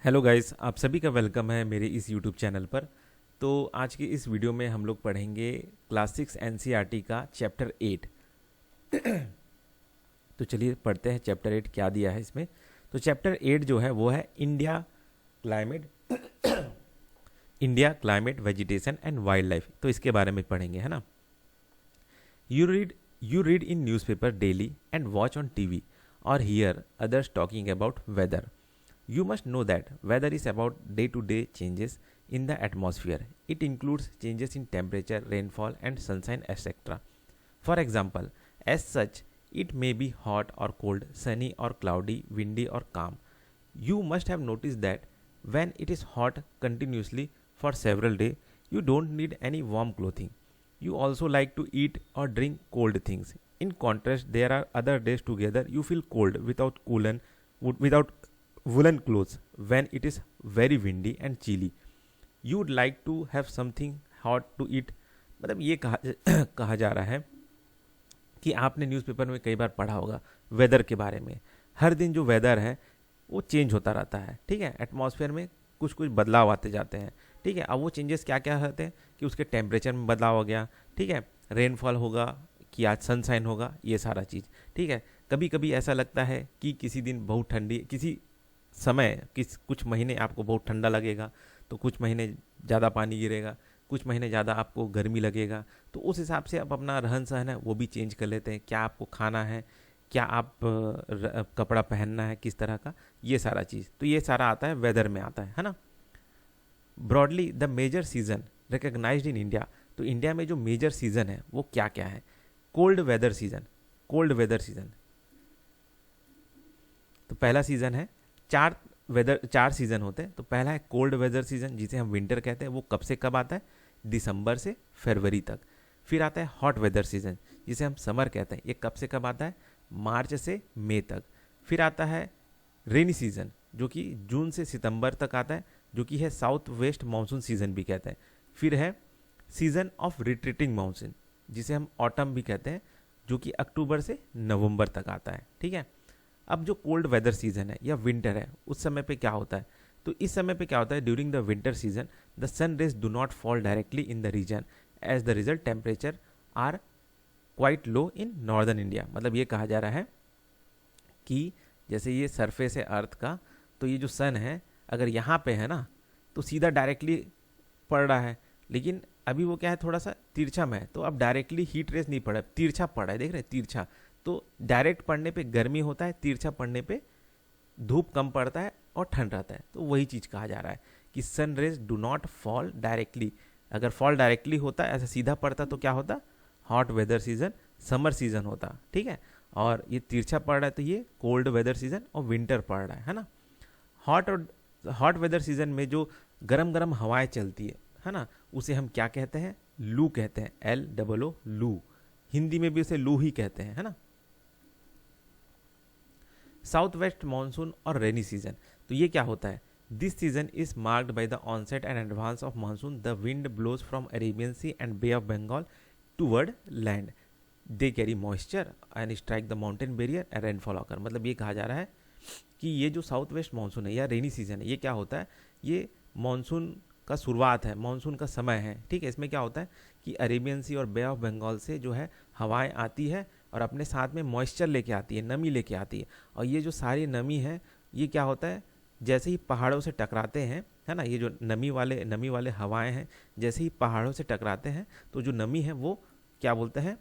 Hello guys, आप सभी का वेलकम है मेरे इस यूट्यूब चैनल पर। तो आज की इस वीडियो में हम लोग पढ़ेंगे क्लास 6 एनसीईआरटी का चैप्टर 8। तो चलिए पढ़ते हैं चैप्टर 8 क्या दिया है इसमें। तो चैप्टर 8 जो है वो है India climate India climate vegetation and wildlife. तो इसके बारे में पढ़ेंगे, है ना। You read in newspaper daily and watch on TV और hear others talking about weather. You must know that weather is about day to day changes in the atmosphere. It includes changes in temperature, rainfall, and sunshine, etc. For example, as such, it may be hot or cold, sunny or cloudy, windy or calm. You must have noticed that when it is hot continuously for several days, you don't need any warm clothing. You also like to eat or drink cold things. In contrast, there are other days together you feel cold without woolen clothes when it is very windy and chilly. You would like to have something hot to eat. मतलब ये कहा जा रहा है कि आपने newspaper में कई बार पढ़ा होगा वेदर के बारे में। हर दिन जो वेदर है वो चेंज होता रहता है, ठीक है। एटमॉस्फेयर में कुछ कुछ बदलाव आते जाते हैं, ठीक है। अब वो चेंजेस क्या क्या होते हैं कि उसके टेम्परेचर में बदलाव हो गया, ठीक है, रेनफॉल होगा कि आज सनशाइन होगा, ये सारा चीज़, ठीक है। कभी कभी ऐसा लगता है कि किसी दिन बहुत ठंडी, किसी समय कुछ महीने आपको बहुत ठंडा लगेगा, तो कुछ महीने ज़्यादा पानी गिरेगा, कुछ महीने ज़्यादा आपको गर्मी लगेगा। तो उस हिसाब से आप अपना रहन सहन है वो भी चेंज कर लेते हैं। क्या आपको खाना है, क्या आप कपड़ा पहनना है, किस तरह का, ये सारा चीज़, तो ये सारा आता है वेदर में आता है ना। Broadly the major season recognized in India. तो इंडिया में जो मेजर सीजन है वो क्या क्या है। Cold weather season, cold weather season तो पहला सीजन है। चार सीजन होते हैं। तो पहला है कोल्ड वेदर सीजन जिसे हम विंटर कहते हैं, वो कब से कब आता है, दिसंबर से फरवरी तक। फिर आता है हॉट वेदर सीजन जिसे हम समर कहते हैं, ये कब से कब आता है, मार्च से मई तक। फिर आता है रेनी सीजन जो कि जून से सितंबर तक आता है, जो कि है साउथ वेस्ट मानसून सीजन भी कहते हैं। फिर है सीजन ऑफ रिट्रीटिंग मानसून जिसे हम ऑटम भी कहते हैं, जो कि अक्टूबर से नवंबर तक आता है, ठीक है। अब जो कोल्ड वेदर सीजन है या विंटर है, उस समय पे क्या होता है, तो इस समय पे क्या होता है, during the winter season the sun rays do not fall directly in the region, as the result temperature are quite low in northern India. मतलब ये कहा जा रहा है कि जैसे ये सरफेस है अर्थ का, तो ये जो सन है अगर यहाँ पे है ना तो सीधा डायरेक्टली पड़ रहा है, लेकिन अभी वो क्या है, थोड़ा सा तिरछा में है, तो अब डायरेक्टली हीट रेस नहीं पड़ा है, तिरछा पड़ा है, देख रहे हैं, तिरछा। तो डायरेक्ट पड़ने पे गर्मी होता है, तिरछा पड़ने पे धूप कम पड़ता है और ठंड रहता है। तो वही चीज़ कहा जा रहा है कि sun rays do not fall directly. अगर फॉल डायरेक्टली होता, ऐसा सीधा पड़ता, तो क्या होता, hot weather season, summer season होता, ठीक है। और ये तिरछा पड़ रहा है तो ये कोल्ड वेदर सीजन और विंटर पड़ रहा है ना। हॉट वेदर सीजन में जो गरम गरम हवाएं चलती है ना, उसे हम क्या कहते हैं, लू कहते हैं, LOO लू। हिंदी में भी उसे लू ही कहते हैं, है ना। साउथ वेस्ट मानसून और रेनी सीजन, तो ये क्या होता है, this season is marked by the onset and advance of monsoon. The wind blows from Arabian Sea and Bay of Bengal toward land, they carry moisture and strike the mountain barrier and rainfall occur. मतलब ये कहा जा रहा है कि ये जो south west monsoon है या रेनी सीजन है, ये क्या होता है, ये मानसून का शुरुआत है, मानसून का समय है, ठीक है। इसमें क्या होता है कि अरेबियन सी और बे ऑफ बंगाल से जो है हवाएं आती है और अपने साथ में मॉइस्चर लेके आती है, नमी लेके आती है। और ये जो सारी नमी है, ये क्या होता है, जैसे ही पहाड़ों से टकराते हैं, है ना, ये जो नमी वाले हवाएं हैं, जैसे ही पहाड़ों से टकराते हैं तो जो नमी है वो क्या बोलते हैं,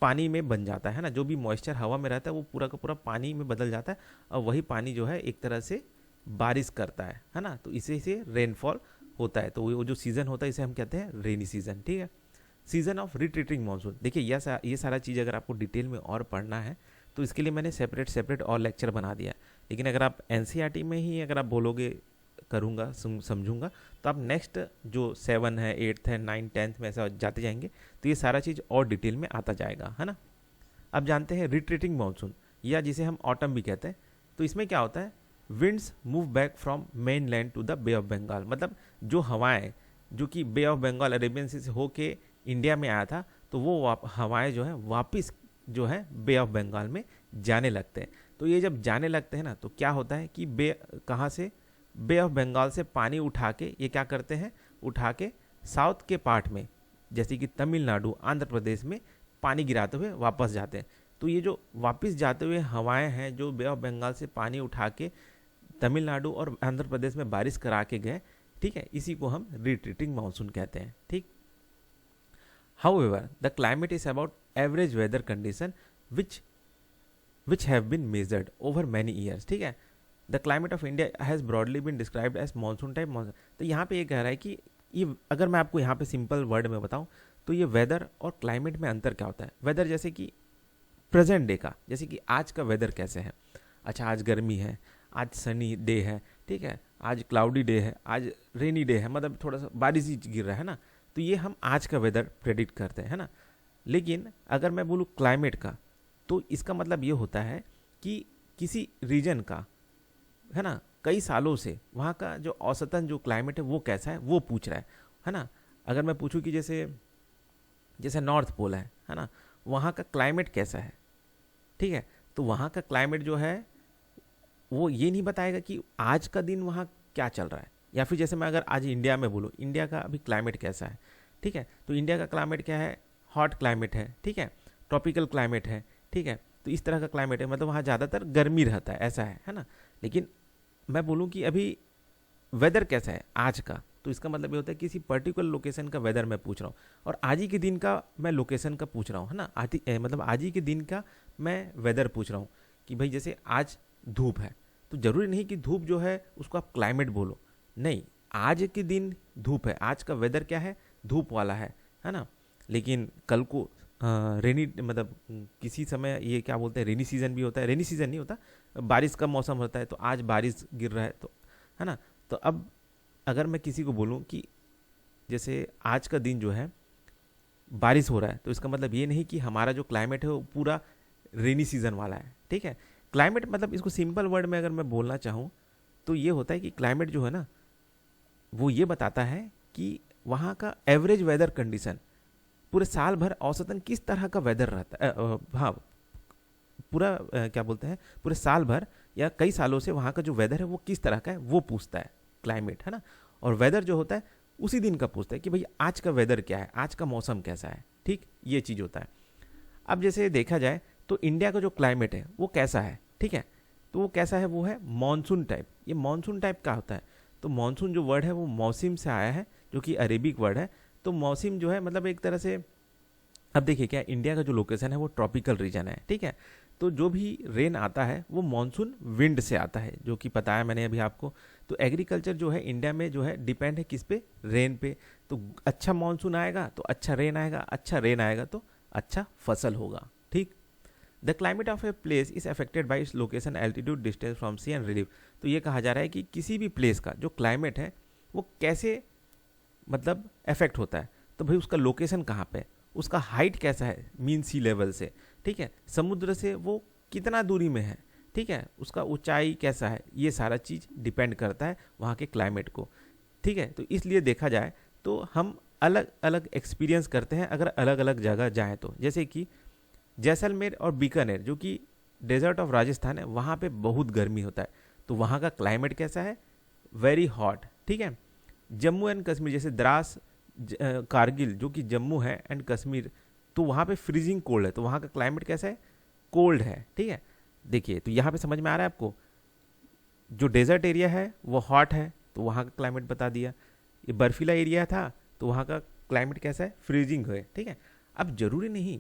पानी में बन जाता है ना। जो भी मॉइस्चर हवा में रहता है वो पूरा का पूरा पानी में बदल जाता है, और वही पानी जो है एक तरह से बारिश करता है ना। तो इसी से रेनफॉल होता है। तो वो जो सीज़न होता है इसे हम कहते हैं रेनी सीजन, ठीक है। सीजन ऑफ रिट्रीटिंग मानसून, देखिए ये सारा चीज़ अगर आपको डिटेल में और पढ़ना है तो इसके लिए मैंने सेपरेट और लेक्चर बना दिया है। लेकिन अगर आप एनसीईआरटी में ही अगर आप बोलोगे करूँगा समझूंगा, तो आप नेक्स्ट जो 7 है, 8th है, 9th 10th में ऐसा जाते जाएंगे तो ये सारा चीज़ और डिटेल में आता जाएगा, है ना। अब जानते हैं रिट्रीटिंग मानसून या जिसे हम ऑटम भी कहते हैं। तो इसमें क्या होता है, winds move back from main land to the Bay of Bengal. मतलब जो हवाएं जो कि Bay of Bengal Arabian Sea से होके इंडिया में आया था, तो वो हवाएं जो है वापस जो है बे ऑफ बंगाल में जाने लगते हैं। तो ये जब जाने लगते हैं ना, तो क्या होता है कि बे कहाँ से, बे ऑफ बंगाल से पानी उठा के ये क्या करते हैं, उठा के साउथ के पार्ट में जैसे कि तमिलनाडु, आंध्र प्रदेश में पानी गिराते हुए वापस जाते हैं। तो ये जो वापस जाते हुए हवाएं हैं जो बे ऑफ बंगाल से पानी उठा के तमिलनाडु और आंध्र प्रदेश में बारिश करा के गए, ठीक है, इसी को हम रिट्रीटिंग मानसून कहते हैं। ठीक, however the climate is about average weather condition which have been measured over many years। ठीक है, the climate of India has broadly been described as monsoon type monsoon. तो यहाँ पे ये कह रहा है कि ये, अगर मैं आपको यहाँ पे सिंपल वर्ड में बताऊँ तो ये वेदर और क्लाइमेट में अंतर क्या होता है। वेदर जैसे कि प्रेजेंट डे का, जैसे कि आज का वेदर कैसे है, अच्छा आज गर्मी है, आज सनी डे है, ठीक है, आज क्लाउडी डे है, आज रेनी डे है, मतलब थोड़ा सा बारिश ही गिर रहा है ना, तो ये हम आज का वेदर प्रेडिक्ट करते हैं, है ना। लेकिन अगर मैं बोलूँ क्लाइमेट का, तो इसका मतलब ये होता है कि किसी रीजन का, है ना, कई सालों से वहाँ का जो औसतन जो क्लाइमेट है वो कैसा है वो पूछ रहा है ना। अगर मैं पूछूं कि जैसे नॉर्थ पोल है ना, वहाँ का क्लाइमेट कैसा है, ठीक है, तो वहाँ का क्लाइमेट जो है वो ये नहीं बताएगा कि आज का दिन वहाँ क्या चल रहा है। या फिर जैसे मैं अगर आज इंडिया में बोलूँ, इंडिया का अभी क्लाइमेट कैसा है, ठीक है, तो इंडिया का क्लाइमेट क्या है, हॉट क्लाइमेट है, ठीक है, ट्रॉपिकल क्लाइमेट है, ठीक है, तो इस तरह का क्लाइमेट है, मतलब वहाँ ज़्यादातर गर्मी रहता है, ऐसा है ना। लेकिन मैं बोलूँ कि अभी वेदर कैसा है आज का, तो इसका मतलब ये होता है किसी पर्टिकुलर लोकेशन का वेदर मैं पूछ रहा हूँ, और आज ही के दिन का मैं लोकेशन का पूछ रहा हूँ, है ना। मतलब आज ही के दिन का मैं वेदर पूछ रहा हूँ कि भाई जैसे आज धूप है, तो ज़रूरी नहीं कि धूप जो है उसको आप क्लाइमेट बोलो, नहीं, आज के दिन धूप है, आज का वेदर क्या है, धूप वाला है ना। लेकिन कल को रेनी, मतलब किसी समय ये क्या बोलते हैं, रेनी सीजन भी होता है, रेनी सीजन नहीं होता, बारिश का मौसम होता है, तो आज बारिश गिर रहा है, तो है ना। तो अब अगर मैं किसी को बोलूँ कि जैसे आज का दिन जो है बारिश हो रहा है, तो इसका मतलब ये नहीं कि हमारा जो क्लाइमेट है वो पूरा रेनी सीजन वाला है, ठीक है। क्लाइमेट मतलब इसको सिंपल वर्ड में अगर मैं बोलना चाहूँ तो ये होता है कि क्लाइमेट जो है ना वो ये बताता है कि वहाँ का एवरेज वेदर कंडीशन पूरे साल भर औसतन किस तरह का वेदर रहता है, हाँ पूरा क्या बोलते हैं, पूरे साल भर या कई सालों से वहाँ का जो वेदर है वो किस तरह का है वो पूछता है क्लाइमेट, है ना। और वेदर जो होता है उसी दिन का पूछता है कि भाई आज का वेदर क्या है, आज का मौसम कैसा है, ठीक, ये चीज़ होता है। अब जैसे देखा जाए तो इंडिया का जो क्लाइमेट है वो कैसा है, ठीक है, तो वो कैसा है, वो है मॉनसून टाइप। ये मॉनसून टाइप का होता है, तो मॉनसून जो वर्ड है वो मौसम से आया है, जो कि अरेबिक वर्ड है। तो मौसम जो है मतलब एक तरह से, अब देखिए क्या, इंडिया का जो लोकेशन है वो ट्रॉपिकल रीजन है, ठीक है, तो जो भी रेन आता है वो मॉनसून विंड से आता है, जो कि पता है मैंने अभी आपको। तो एग्रीकल्चर जो है इंडिया में जो है डिपेंड है किस पे, रेन पे। तो अच्छा मॉनसून आएगा तो अच्छा रेन आएगा, अच्छा रेन आएगा तो अच्छा फसल होगा, ठीक। The climate of a place is affected by its location, altitude, distance from sea and relief. तो ये कहा जा रहा है कि किसी भी प्लेस का जो क्लाइमेट है वो कैसे मतलब अफेक्ट होता है, तो भाई उसका लोकेशन कहाँ पे, उसका हाइट कैसा है मीन सी लेवल से, ठीक है, समुद्र से वो कितना दूरी में है, ठीक है, उसका ऊंचाई कैसा है, ये सारा चीज़ डिपेंड करता है वहाँ के क्लाइमेट को, ठीक है। तो इसलिए देखा जाए तो हम अलग अलग एक्सपीरियंस करते हैं अगर अलग अलग जगह जाएँ तो। जैसे कि जैसलमेर और बीकानेर जो कि डेजर्ट ऑफ राजस्थान है, वहाँ पे बहुत गर्मी होता है, तो वहाँ का क्लाइमेट कैसा है, वेरी हॉट, ठीक है। जम्मू एंड कश्मीर जैसे द्रास, कारगिल जो कि जम्मू है एंड कश्मीर, तो वहाँ पे फ्रीजिंग कोल्ड है, तो वहाँ का क्लाइमेट कैसा है, कोल्ड है, ठीक है। देखिए तो यहाँ पे समझ में आ रहा है आपको, जो डेजर्ट एरिया है वो हॉट है तो वहाँ का क्लाइमेट बता दिया, ये बर्फीला एरिया था तो वहाँ का क्लाइमेट कैसा है, फ्रीजिंग है, ठीक है। अब जरूरी नहीं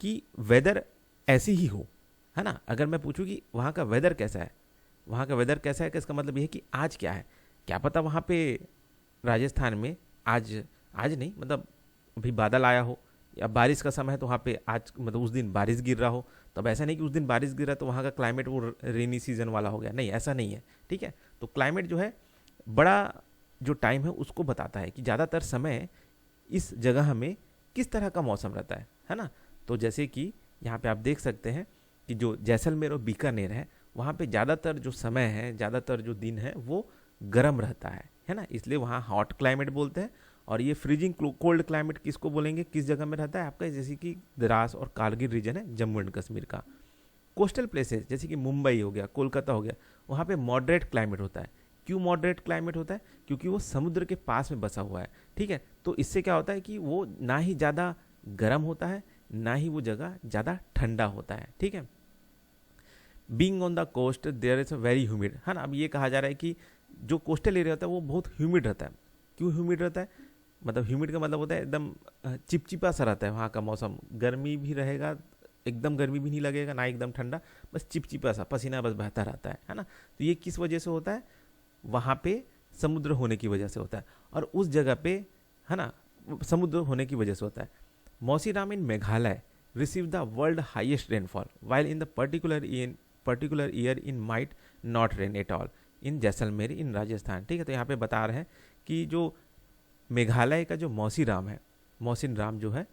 कि वेदर ऐसी ही हो, है ना। अगर मैं पूछूं कि वहाँ का वेदर कैसा है, वहाँ का वेदर कैसा है, कि इसका मतलब ये है कि आज क्या है, क्या पता वहाँ पे राजस्थान में आज नहीं, मतलब अभी बादल आया हो या बारिश का समय है तो वहाँ पे आज मतलब उस दिन बारिश गिर रहा हो, तब ऐसा नहीं कि उस दिन बारिश गिर रहा है तो वहाँ का क्लाइमेट वो रेनी सीजन वाला हो गया, नहीं, ऐसा नहीं है, ठीक है। तो क्लाइमेट जो है बड़ा जो टाइम है उसको बताता है कि ज़्यादातर समय इस जगह में किस तरह का मौसम रहता है ना। तो जैसे कि यहाँ पे आप देख सकते हैं कि जो जैसलमेर और बीकानेर है वहाँ पे ज़्यादातर जो समय है, ज़्यादातर जो दिन है वो गर्म रहता है ना, इसलिए वहाँ हॉट क्लाइमेट बोलते हैं। और ये फ्रीजिंग कोल्ड क्लाइमेट किसको बोलेंगे, किस जगह में रहता है आपका, जैसे कि द्रास और कारगिल रीजन है जम्मू एंड कश्मीर का। कोस्टल प्लेसेस जैसे कि मुंबई हो गया, कोलकाता हो गया, वहाँ पे मॉडरेट क्लाइमेट होता है। क्यों मॉडरेट क्लाइमेट होता है? क्योंकि वो समुद्र के पास में बसा हुआ है, ठीक है। तो इससे क्या होता है कि वो ना ही ज़्यादा गर्म होता है, ना ही वो जगह ज़्यादा ठंडा होता है, ठीक है। Being on the coast there is a very humid, है ना। अब ये कहा जा रहा है कि जो कोस्टल एरिया होता है वो बहुत ह्यूमिड रहता है। क्यों ह्यूमिड रहता है? मतलब ह्यूमिड का मतलब होता है एकदम चिपचिपा सा रहता है वहाँ का मौसम। गर्मी भी रहेगा, एकदम गर्मी भी नहीं लगेगा, ना एकदम ठंडा, बस चिपचिपा सा, पसीना बस बहता रहता है ना। तो ये किस वजह से होता है? वहाँ पे समुद्र होने की वजह से होता है, और उस जगह पे, है ना, समुद्र होने की वजह से होता है। Mawsynram in Meghalaya receive the world highest rainfall while in the particular year in might not rain at all in Jaisalmer in Rajasthan, ठीक है। तो यहाँ पे बता रहे हैं कि जो मेघालय का जो मौसीराम है, मौसिनराम जो है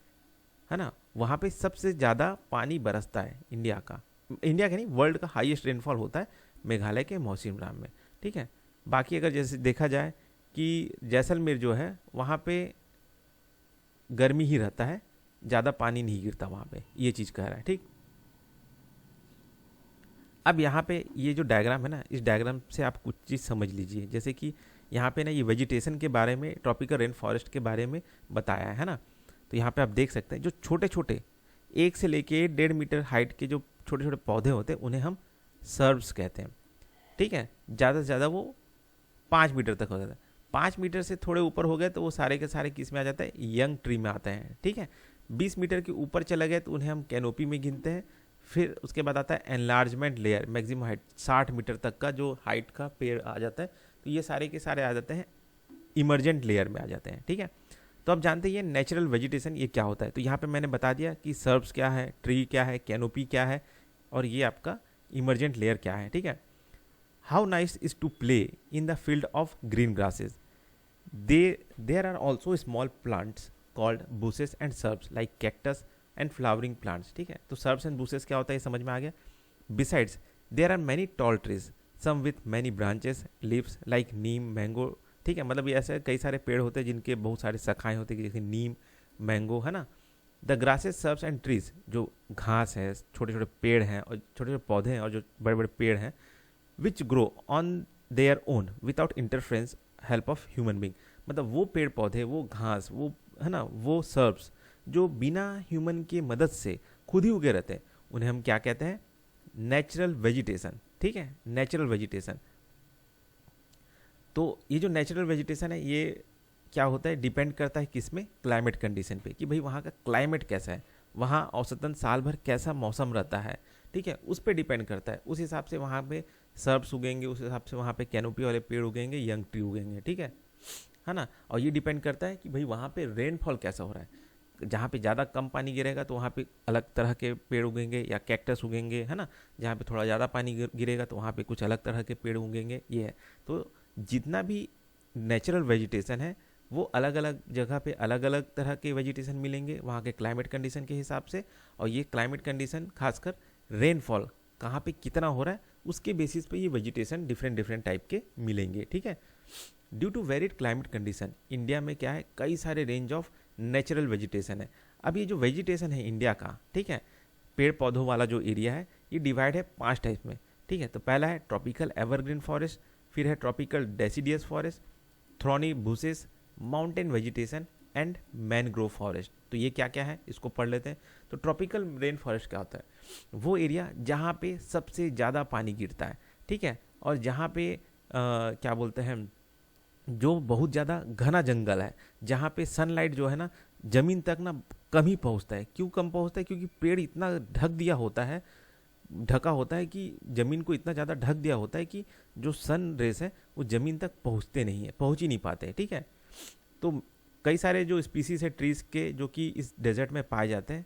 ना, वहाँ पे सबसे ज़्यादा पानी बरसता है इंडिया का नहीं, वर्ल्ड का हाईएस्ट रेनफॉल होता है मेघालय के मौसिनराम में, ठीक है। बाकी अगर जैसे देखा जाए कि जैसलमेर जो है वहाँ पे गर्मी ही रहता है, ज़्यादा पानी नहीं गिरता वहाँ पे, ये चीज़ कह रहा है, ठीक। अब यहाँ पे ये जो डायग्राम है ना, इस डायग्राम से आप कुछ चीज़ समझ लीजिए। जैसे कि यहाँ पे ना ये वेजिटेशन के बारे में, ट्रॉपिकल रेन फॉरेस्ट के बारे में बताया है ना। तो यहाँ पे आप देख सकते हैं जो छोटे छोटे 1 से लेके 1.5 मीटर हाइट के जो छोटे छोटे पौधे होते हैं उन्हें हम सर्ब्स कहते हैं, ठीक है। ज़्यादा से ज़्यादा वो 5 मीटर तक हो जाता है। 5 मीटर से थोड़े ऊपर हो गए तो वो सारे के सारे किस में आ जाता है? यंग ट्री में आते हैं, ठीक है। 20 मीटर के ऊपर चले गए तो उन्हें हम कैनोपी में गिनते हैं। फिर उसके बाद आता है enlargement layer, maximum height 60 metre तक का जो हाइट का पेड़ आ जाता है, तो ये सारे के सारे आ जाते हैं इमरजेंट लेयर में आ जाते हैं, ठीक है। तो आप जानते हैं ये नेचुरल वेजिटेशन ये क्या होता है। तो यहाँ पे मैंने बता दिया कि सर्ब्स क्या है, ट्री क्या है, कैनोपी क्या है, और ये आपका इमरजेंट लेयर क्या है, ठीक है। How nice is to play in the field of green grasses. There are also small plants called bushes and shrubs like cactus and flowering plants, ठीक है। तो सर्ब्स एंड बुसेस क्या होता है ये समझ में आ गया। Besides there are many tall trees some with many branches leaves like neem, mango, ठीक है। मतलब ये ऐसे कई सारे पेड़ होते हैं जिनके बहुत सारे शाखाएं होती है, जैसे नीम, मैंगो, है ना। The grasses shrubs and trees, जो घास है, छोटे छोटे पेड़ हैं और छोटे छोटे पौधे हैं और जो बड़े बड़े पेड़ हैं, which grow on their own without interference help of human being. मतलब वो पेड़ पौधे, वो घास, वो, है ना, वो सर्ब्स जो बिना ह्यूमन के मदद से खुद ही उगे रहते हैं, उन्हें हम क्या कहते हैं? नेचुरल वेजिटेशन, ठीक है, नेचुरल वेजिटेशन। तो ये जो नेचुरल वेजिटेशन है ये क्या होता है? डिपेंड करता है किस में? क्लाइमेट कंडीशन पे, कि भाई वहाँ का क्लाइमेट कैसा है, वहाँ औसतन साल भर कैसा मौसम रहता है, ठीक है, उस पर डिपेंड करता है। उस हिसाब से वहाँ पे सर्ब्स उगेंगे, उस हिसाब से वहाँ पे कैनोपी वाले पेड़ उगेंगे, यंग ट्री उगेंगे, ठीक है ना। और ये डिपेंड करता है कि भाई वहाँ पे रेनफॉल कैसा हो रहा है। जहाँ पे ज़्यादा कम पानी गिरेगा तो वहाँ पे अलग तरह के पेड़ उगेंगे या कैक्टस उगेंगे, है ना। जहाँ पे थोड़ा ज़्यादा पानी गिरेगा तो वहाँ पे कुछ अलग तरह के पेड़ उगेंगे, ये है। तो जितना भी नेचुरल वेजिटेशन है वो अलग अलग जगह पे अलग अलग तरह के वेजिटेशन मिलेंगे वहाँ के क्लाइमेट कंडीशन के हिसाब से। और ये क्लाइमेट कंडीशन खासकर रेनफॉल कहाँ पे कितना हो रहा है उसके बेसिस पे ये वेजिटेशन डिफरेंट डिफरेंट टाइप के मिलेंगे, ठीक है। Due to varied climate condition India में क्या है? कई सारे रेंज ऑफ नेचुरल वेजिटेशन है। अब ये जो वेजिटेशन है इंडिया का, ठीक है, पेड़ पौधों वाला जो एरिया है ये डिवाइड है 5 टाइप में, ठीक है। तो पहला है ट्रॉपिकल एवरग्रीन फॉरेस्ट, फिर है tropical deciduous forest, thorny bushes, mountain vegetation and mangrove forest. तो ये क्या क्या है इसको पढ़ लेते हैं। तो ट्रॉपिकल रेन फॉरेस्ट क्या होता है? वो एरिया जहाँ पे सबसे ज़्यादा पानी गिरता है, ठीक है, और जहाँ पे क्या बोलते हैं, जो बहुत ज़्यादा घना जंगल है, जहाँ पे सनलाइट जो है ना ज़मीन तक ना कम ही पहुँचता है। क्यों कम पहुँचता है? क्योंकि पेड़ इतना ढक दिया होता है, ढका होता है कि ज़मीन को इतना ज़्यादा ढक दिया होता है कि जो सन रेस है वो ज़मीन तक पहुँचते नहीं है, पहुँच ही नहीं पाते, ठीक है। तो कई सारे जो स्पीसीज है ट्रीज़ के जो कि इस डेजर्ट में पाए जाते हैं,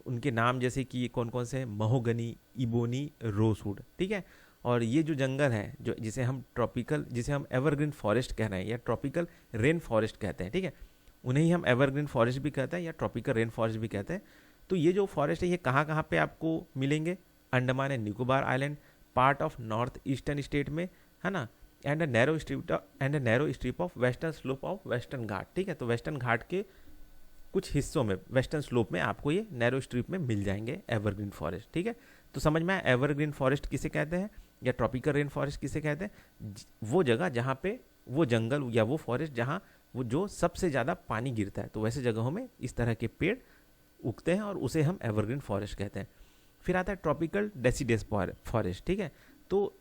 उनके नाम जैसे कि कौन कौन से हैं? महोगनी, इबोनी, रोसवुड, ठीक है। और ये जो जंगल है जो जिसे हम एवरग्रीन फॉरेस्ट कह रहे हैं या ट्रॉपिकल रेन फॉरेस्ट कहते हैं, ठीक है, उन्हें ही हम एवरग्रीन फॉरेस्ट भी कहते हैं या ट्रॉपिकल रेन फॉरेस्ट भी कहते हैं। तो ये जो फॉरेस्ट है ये कहाँ कहाँ पे आपको मिलेंगे? Andaman and Nicobar island, part of north eastern state में, है ना, and narrow strip of western slope of western Ghat, ठीक है। तो वेस्टर्न घाट के कुछ हिस्सों में वेस्टर्न स्लोप में आपको ये नैरो स्ट्रिप में मिल जाएंगे एवरग्रीन फॉरेस्ट, ठीक है। तो समझ में आया एवरग्रीन फॉरेस्ट किसे कहते हैं या ट्रॉपिकल रेन फॉरेस्ट किसे कहते हैं, वो जगह जहाँ पे वो जंगल या वो फॉरेस्ट जहाँ वो जो सबसे ज़्यादा पानी गिरता है, तो वैसे जगहों में इस तरह के पेड़ उगते हैं और उसे हम एवरग्रीन फॉरेस्ट कहते हैं। फिर आता है ट्रॉपिकल डेसिडियस फॉरेस्ट, ठीक है। तो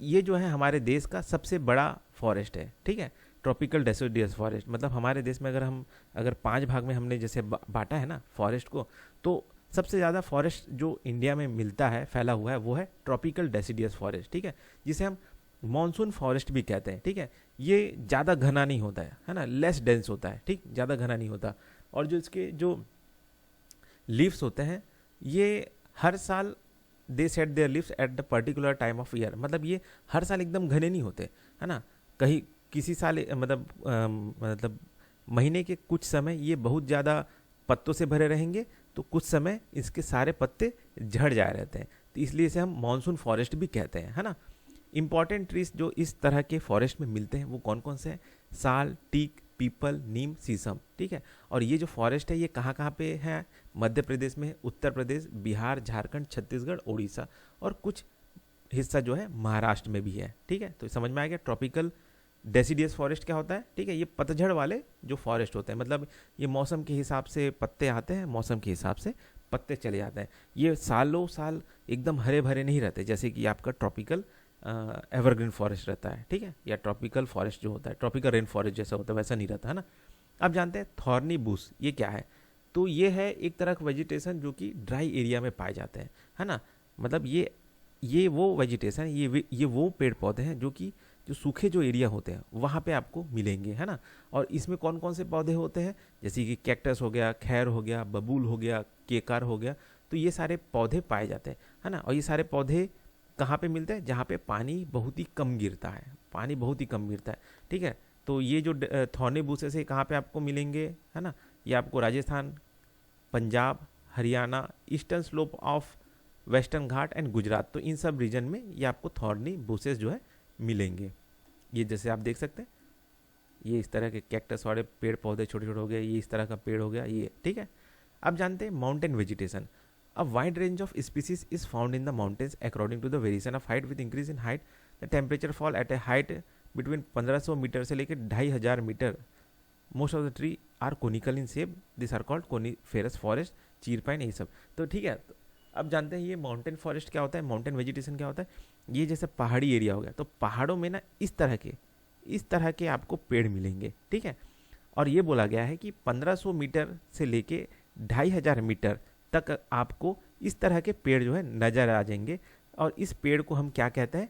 ये जो है हमारे देश का सबसे बड़ा फॉरेस्ट है, ठीक है। ट्रॉपिकल डेसिडियस फॉरेस्ट मतलब हमारे देश में अगर 5 भाग में हमने जैसे बांटा है ना फॉरेस्ट को, तो सबसे ज़्यादा फॉरेस्ट जो इंडिया में मिलता है फैला हुआ है वो है ट्रॉपिकल डेसिडियस फॉरेस्ट, ठीक है, जिसे हम मॉनसून फॉरेस्ट भी कहते हैं, ठीक है। ये ज़्यादा घना नहीं होता है ना, लेस डेंस होता है, ठीक, ज़्यादा घना नहीं होता। और जो इसके जो लीव्स होते हैं ये हर साल they set their leaves at the particular time of year, मतलब ये हर साल एकदम घने नहीं होते, है ना। कहीं किसी साल मतलब महीने के कुछ समय ये बहुत ज़्यादा पत्तों से भरे रहेंगे, तो कुछ समय इसके सारे पत्ते झड़ जाए रहते हैं, तो इसलिए इसे हम मानसून फॉरेस्ट भी कहते हैं, है ना। इंपॉर्टेंट ट्रीज जो इस तरह के फॉरेस्ट में मिलते हैं वो कौन कौन से हैं, साल, टीक, पीपल, नीम, शीशम, ठीक है। और ये जो फॉरेस्ट है ये कहाँ पे है, मध्य प्रदेश में, उत्तर प्रदेश, बिहार, झारखंड, छत्तीसगढ़, उड़ीसा और कुछ हिस्सा जो है महाराष्ट्र में भी है, ठीक है। तो समझ में आ गया ट्रॉपिकल डेसिडियस फॉरेस्ट क्या होता है, ठीक है। ये पतझड़ वाले जो फॉरेस्ट होते हैं, मतलब ये मौसम के हिसाब से पत्ते आते हैं, मौसम के हिसाब से पत्ते चले जाते हैं, ये सालों साल एकदम हरे भरे नहीं रहते जैसे कि आपका ट्रॉपिकल एवरग्रीन फॉरेस्ट रहता है, ठीक है, या ट्रॉपिकल फॉरेस्ट जो होता है ट्रॉपिकल रेन फॉरेस्ट जैसा होता है वैसा नहीं रहता, है ना। अब जानते हैं थॉर्नी बुश ये क्या है। तो ये है एक तरह का वेजिटेशन जो कि ड्राई एरिया में पाए जाते हैं, है ना। मतलब ये वो वेजिटेशन, ये वो पेड़ पौधे हैं जो कि जो सूखे जो एरिया होते हैं वहाँ पे आपको मिलेंगे, है ना। और इसमें कौन कौन से पौधे होते हैं, जैसे कि कैक्टस हो गया, खैर हो गया, बबूल हो गया, केकार हो गया, तो ये सारे पौधे पाए जाते हैं, है ना। और ये सारे पौधे कहाँ पे मिलते हैं, जहाँ पे पानी बहुत ही कम गिरता है, पानी बहुत ही कम गिरता है, ठीक है। तो ये जो थॉर्नी बुशेस है कहाँ पे आपको मिलेंगे, है ना, ये आपको Rajasthan, Punjab, Haryana, eastern slope of western Ghat and Gujarat, तो इन सब रीजन में ये आपको थॉर्नी बुशेस जो है मिलेंगे। ये जैसे आप देख सकते हैं ये इस तरह के कैक्टस वाले पेड़ पौधे छोटे छोटे हो गए, ये इस तरह का पेड़ हो गया ये, ठीक है। अब जानते हैं mountain vegetation. A wide range of species is found in the mountains according to the variation of height. With increase in height, the temperature fall at a height between 1500 metre से लेकर 2500 metre. Most of the tree are conical in shape. These are called coniferous forest, चीर pine, ये सब। तो ठीक है, अब जानते हैं ये माउंटेन फॉरेस्ट क्या होता है, माउंटेन वेजिटेशन क्या होता है। ये जैसे पहाड़ी एरिया हो गया, तो पहाड़ों में ना इस तरह के आपको पेड़ मिलेंगे, ठीक है। और ये बोला गया है कि 1500 मीटर से लेके 2500 मीटर तक आपको इस तरह के पेड़ जो है नजर आ जाएंगे। और इस पेड़ को हम क्या कहते हैं,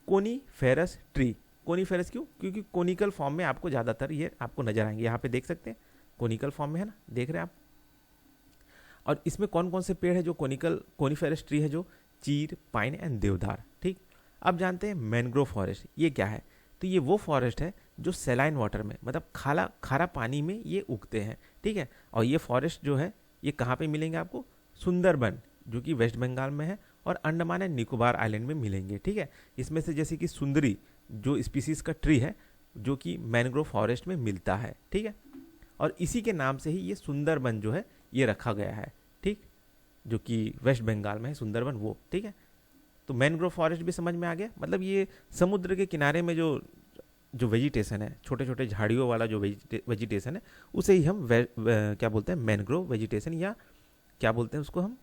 कोनीफेरस ट्री। कोनीफेरस क्यों, क्योंकि कोनिकल फॉर्म में आपको ज़्यादातर ये आपको नजर आएंगे, यहाँ पे देख सकते हैं कोनिकल फॉर्म में है ना, देख रहे हैं आप। और इसमें कौन कौन से पेड़ है जो कोनीफेरस ट्री है, जो चीर, पाइन एंड देवदार, ठीक। अब जानते हैं मैनग्रोव फॉरेस्ट ये क्या है। तो ये वो फॉरेस्ट है जो सेलाइन वाटर में, मतलब खारा पानी में ये उगते हैं, ठीक है। और ये फॉरेस्ट जो है ये कहाँ पे मिलेंगे आपको, सुंदरबन जो कि वेस्ट बंगाल में है, और अंडमान एंड निकोबार आइलैंड में मिलेंगे, ठीक है। इसमें से जैसे कि सुंदरी जो स्पीसीज का ट्री है जो कि मैनग्रोव फॉरेस्ट में मिलता है, ठीक है। और इसी के नाम से ही ये सुंदरबन जो है ये रखा गया है, ठीक, जो कि वेस्ट बंगाल में है सुंदरबन वो, ठीक है। तो मैनग्रोव फॉरेस्ट भी समझ में आ गया, मतलब ये समुद्र के किनारे में जो वेजिटेशन है, छोटे छोटे झाड़ियों वाला जो वेजिटेशन है उसे ही हम क्या बोलते हैं, मैनग्रोव वेजिटेशन, या क्या बोलते हैं उसको हम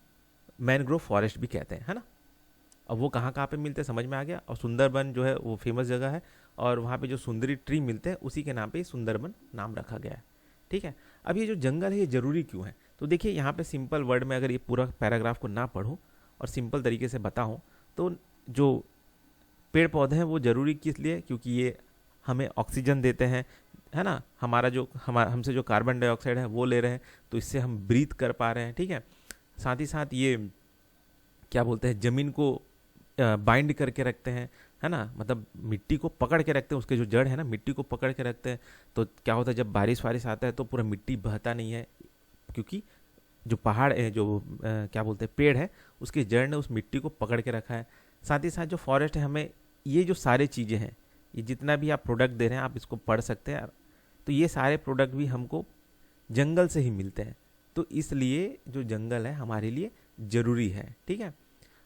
मैनग्रोव फॉरेस्ट भी कहते हैं, है ना। अब वो कहाँ पे मिलते हैं समझ में आ गया। और सुंदरबन जो है वो फेमस जगह है, और वहाँ पे जो सुंदरी ट्री मिलते हैं उसी के नाम पे सुंदरबन नाम रखा गया है, ठीक है। अब ये जो जंगल है ये ज़रूरी क्यों है, तो देखिए यहाँ पे सिंपल वर्ड में अगर ये पूरा पैराग्राफ को ना पढूं और सिंपल तरीके से बताऊं, तो जो पेड़ पौधे हैं वो ज़रूरी किस लिए, क्योंकि ये हमें ऑक्सीजन देते हैं, है ना। हमसे जो कार्बन डाइऑक्साइड है वो ले रहे हैं, तो इससे हम ब्रीथ कर पा रहे हैं, ठीक है। साथ ही साथ ये क्या बोलते हैं, ज़मीन को बाइंड करके रखते हैं, है ना, मतलब मिट्टी को पकड़ के रखते हैं, उसके जो जड़ है ना मिट्टी को पकड़ के रखते हैं। तो क्या होता है जब बारिश वारिश आता है तो पूरा मिट्टी बहता नहीं है, क्योंकि जो पहाड़ है, जो क्या बोलते हैं पेड़ है, उसके जड़ ने उस मिट्टी को पकड़ के रखा है। साथ ही साथ जो फॉरेस्ट है हमें ये जो सारी चीज़ें हैं, ये जितना भी आप प्रोडक्ट दे रहे हैं आप इसको पढ़ सकते हैं, तो ये सारे प्रोडक्ट भी हमको जंगल से ही मिलते हैं। तो इसलिए जो जंगल है हमारे लिए ज़रूरी है, ठीक है।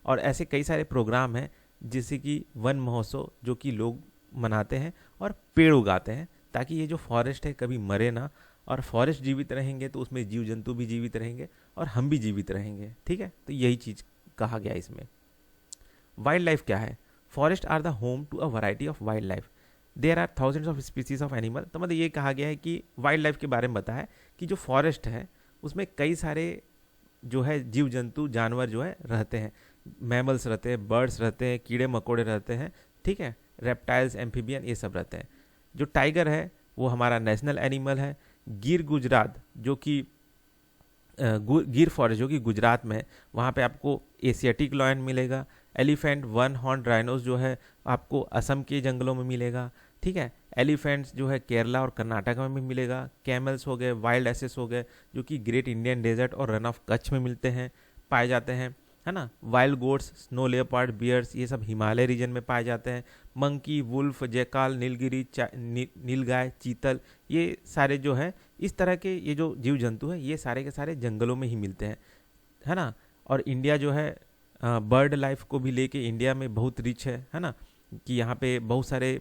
और ऐसे कई सारे प्रोग्राम हैं जैसे कि वन महोत्सव जो कि लोग मनाते हैं और पेड़ उगाते हैं ताकि ये जो फॉरेस्ट है कभी मरे ना, और फॉरेस्ट जीवित रहेंगे तो उसमें जीव जंतु भी जीवित रहेंगे और हम भी जीवित रहेंगे, ठीक है। तो यही चीज़ कहा गया इसमें। वाइल्ड लाइफ क्या है? Forest are the home to a variety of wildlife, there are thousands of species of animal. तो मतलब ये कहा गया है कि वाइल्ड लाइफ के बारे में बताया कि जो फॉरेस्ट है उसमें कई सारे जो है जीव जंतु जानवर जो है रहते हैं, मैमल्स रहते हैं, बर्ड्स रहते हैं, कीड़े मकोड़े रहते हैं, ठीक है, रेप्टाइल्स, एम्फीबियन, ये सब रहते हैं। जो टाइगर है वो हमारा नेशनल एनिमल है। गिर गुजरात जो कि गिर फॉरेस्ट जो कि गुजरात में है, वहाँ पे आपको एशियाटिक लॉयन मिलेगा। एलिफेंट वन हॉर्न राइनोस जो है आपको असम के जंगलों में मिलेगा, ठीक है। एलिफेंट्स जो है केरला और कर्नाटक में भी मिलेगा। कैमल्स हो गए, वाइल्ड एसेस हो गए जो कि ग्रेट इंडियन डेजर्ट और रन ऑफ कच्छ में मिलते हैं, पाए जाते हैं, है ना। Wild goats, snow leopard, bears, ये सब हिमालय रीजन में पाए जाते हैं। Monkey, wolf, jackal, Nilgiri, nilgai, chital, ये सारे जो है इस तरह के ये जो जीव जंतु हैं ये सारे के सारे जंगलों में ही मिलते हैं, है ना। और इंडिया जो है बर्ड लाइफ को भी लेके इंडिया में बहुत रिच है ना, कि यहाँ पे बहुत सारे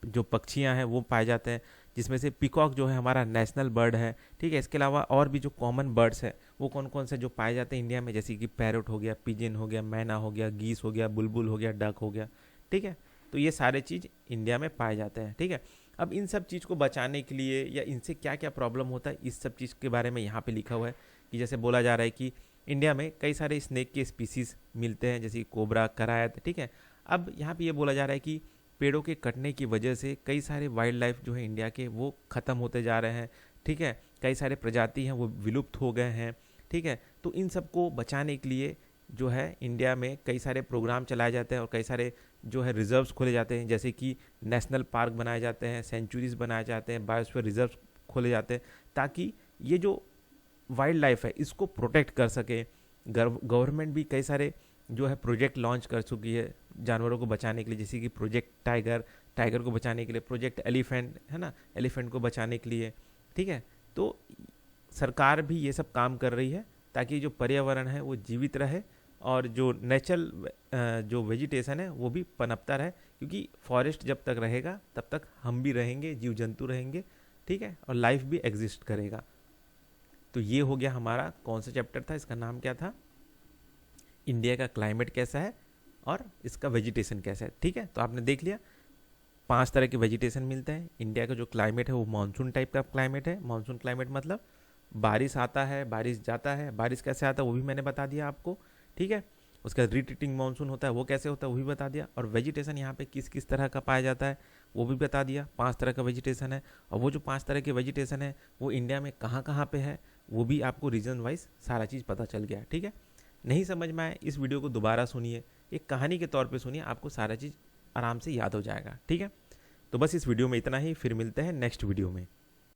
जो पक्षियाँ हैं वो पाए जाते हैं, जिसमें से पिकॉक जो है हमारा नेशनल बर्ड है, ठीक है। इसके अलावा और भी जो कॉमन बर्ड्स है वो कौन कौन से जो पाए जाते हैं इंडिया में, जैसे कि पैरट हो गया, पिजन हो गया, मैना हो गया, गीस हो गया, बुलबुल हो गया, डक हो गया, ठीक है। तो ये सारे चीज़ इंडिया में पाए जाते हैं, ठीक है। अब इन सब चीज़ को बचाने के लिए या इनसे क्या क्या प्रॉब्लम होता है इस सब चीज़ के बारे में यहाँ पे लिखा हुआ है कि जैसे बोला जा रहा है कि इंडिया में कई सारे स्नेक के स्पीसीज मिलते हैं जैसे कोबरा, करायत, ठीक है। अब यहाँ पे ये बोला जा रहा है कि पेड़ों के कटने की वजह से कई सारे वाइल्ड लाइफ जो है इंडिया के वो ख़त्म होते जा रहे हैं, ठीक है। कई सारे प्रजाति हैं वो विलुप्त हो गए हैं, ठीक है। तो इन सबको बचाने के लिए जो है इंडिया में कई सारे प्रोग्राम चलाए जाते हैं और कई सारे जो है रिजर्व्स खोले जाते हैं, जैसे कि नेशनल पार्क बनाए जाते हैं, सेंचुरीज बनाए जाते हैं, बायोस्फीयर रिजर्व खोले जाते हैं, ताकि ये जो वाइल्ड लाइफ है इसको प्रोटेक्ट कर सके। गवर्नमेंट भी कई सारे जो है प्रोजेक्ट लॉन्च कर चुकी है जानवरों को बचाने के लिए, जैसे कि प्रोजेक्ट टाइगर को बचाने के लिए, प्रोजेक्ट एलिफेंट है ना, एलिफेंट को बचाने के लिए, ठीक है। तो सरकार भी ये सब काम कर रही है ताकि जो पर्यावरण है वो जीवित रहे और जो नेचुरल जो वेजिटेशन है वो भी पनपता रहे, क्योंकि फॉरेस्ट जब तक रहेगा तब तक हम भी रहेंगे, जीव जंतु रहेंगे, ठीक है, और लाइफ भी एग्जिस्ट करेगा। तो ये हो गया हमारा कौन सा चैप्टर था, इसका नाम क्या था, इंडिया का क्लाइमेट कैसा है और इसका वेजिटेशन कैसा है, ठीक है। तो आपने देख लिया 5 तरह के वेजिटेशन मिलते हैं। इंडिया का जो क्लाइमेट है वो मानसून टाइप का क्लाइमेट है। मानसून क्लाइमेट मतलब बारिश आता है, बारिश जाता है। बारिश कैसे आता है वो भी मैंने बता दिया आपको, ठीक है। उसका रिट्रीटिंग मानसून होता है वो कैसे होता है वो भी बता दिया, और वेजिटेशन यहाँ पे किस किस तरह का पाया जाता है वो भी बता दिया। 5 तरह का वेजिटेशन है, और वो जो 5 तरह के वेजिटेशन है वो इंडिया में कहाँ कहाँ पे है वो भी आपको रीजन वाइज सारा चीज़ पता चल गया, ठीक है। नहीं समझ में आए इस वीडियो को दोबारा सुनिए, एक कहानी के तौर पे सुनिए, आपको सारा चीज़ आराम से याद हो जाएगा, ठीक है। तो बस इस वीडियो में इतना ही, फिर मिलते हैं नेक्स्ट वीडियो में।